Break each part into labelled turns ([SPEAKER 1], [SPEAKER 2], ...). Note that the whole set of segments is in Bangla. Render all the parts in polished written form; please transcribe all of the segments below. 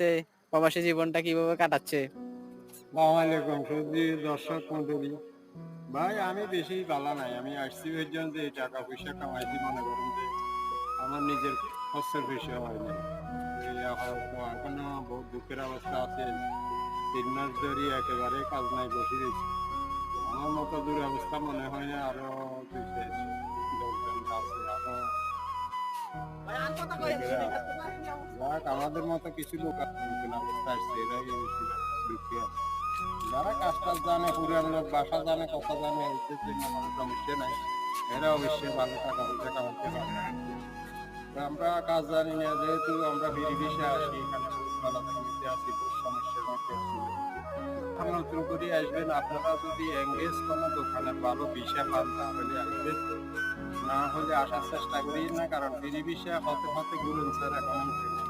[SPEAKER 1] যাচ্ছে, প্রবাসী জীবনটা কিভাবে কাটাচ্ছে?
[SPEAKER 2] আসসালামু আলাইকুম সুধী দর্শক মন্ডলী। ভাই আমি বেশি বালা নাই, আমি আসছি এর জন্য যে এই টাকা পয়সা কামাইছি, মনে করুন যে আমার নিজের খরচের পয়সা হয় নাই। এখনো বহুত দুঃখের অবস্থা আছে। 3 মাস ধরে একেবারে কাজ নাই, বসে রয়েছি। আমার মতো দুরবস্থা মনে হয় না আরো 2-10 জন আছে আরো। যাক, আমাদের মতো কিছু লোক আছে নতুন অবস্থা আসছে, এরাই বেশি দুঃখী আছে। যারা কাজ টাজ জানে, পুরান লোক বাসা জানে, কথা জানে, এদের জন্য কোনো সমস্যা নাই। এরা অবশ্যই ভালো টাকা পয়সা কামাতে পারে। তো আমরা কাজ জানি না, যেহেতু আমরা বিদেশে আসি, এখানে বহুত বালাদের মধ্যে আছি, বহুত সমস্যার মধ্যে আছি। আর নতুন করে আসবেন, আপনারা যদি এঙ্গেজ কোনো দোকানে ভালো ভিসা পান তাহলে আসবেন, না হলে আসার চেষ্টা করি না, কারণ ভিসা হতে হতে ঘুরুন স্যার। এখন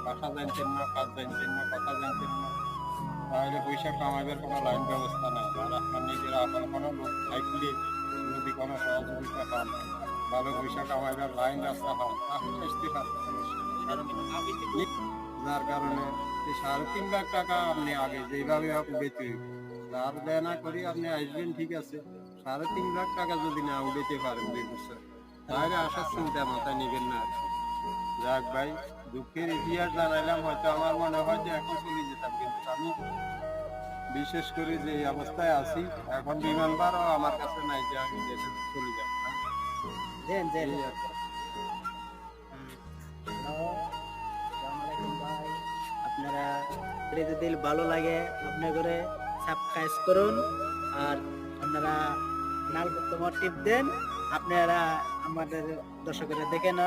[SPEAKER 2] বাসা জানতেন না, কাজ জানতেন না, কথা জানতেন না, তাহলে পয়সা কামাইবার কোনো লাইন ব্যবস্থা নাই। আর আপনার নিজের আপন কোনো লোক থাকলে যদি কোনো সহযোগিতা পান, ভালো পয়সা কামাইবার লাইন রাস্তা পান, তাহলে আসতে পারেন, সমস্যা নেই। কারণ যার কারণে এই 3.5 লাখ টাকা আপনি আগে যেভাবে আপনি বেঁচে ধার দেনা করি আপনি আসবেন, ঠিক আছে। 3.5 লাখ টাকা যদি না উঠাতে পারেন 2 বছর, তাহলে আসার চিন্তা মাথায় নিবেন না আর কি। যাক ভাই, দুঃখের ইতিহাস জানাইলাম, হয়তো আমার মনে হয় যে এখন চলে যেতাম, কিন্তু আমি বিশেষ করে যে এই অবস্থায় আছি, এখন বিমান ভাড়াও আমার কাছে নাই যে আমি দেশে চলে যাবো।
[SPEAKER 1] দেন, দেন।
[SPEAKER 2] এই আর কি।
[SPEAKER 1] হ্যালো, আসসালামু আলাইকুম ভাই। আপনারা যদি ভালো লাগে আপনার করে সাবস্ক্রাইব করুন, আর আপনারা নাল বর্তমান টিপ দেন। আপনারা আমাদের দর্শকেরা দেখে না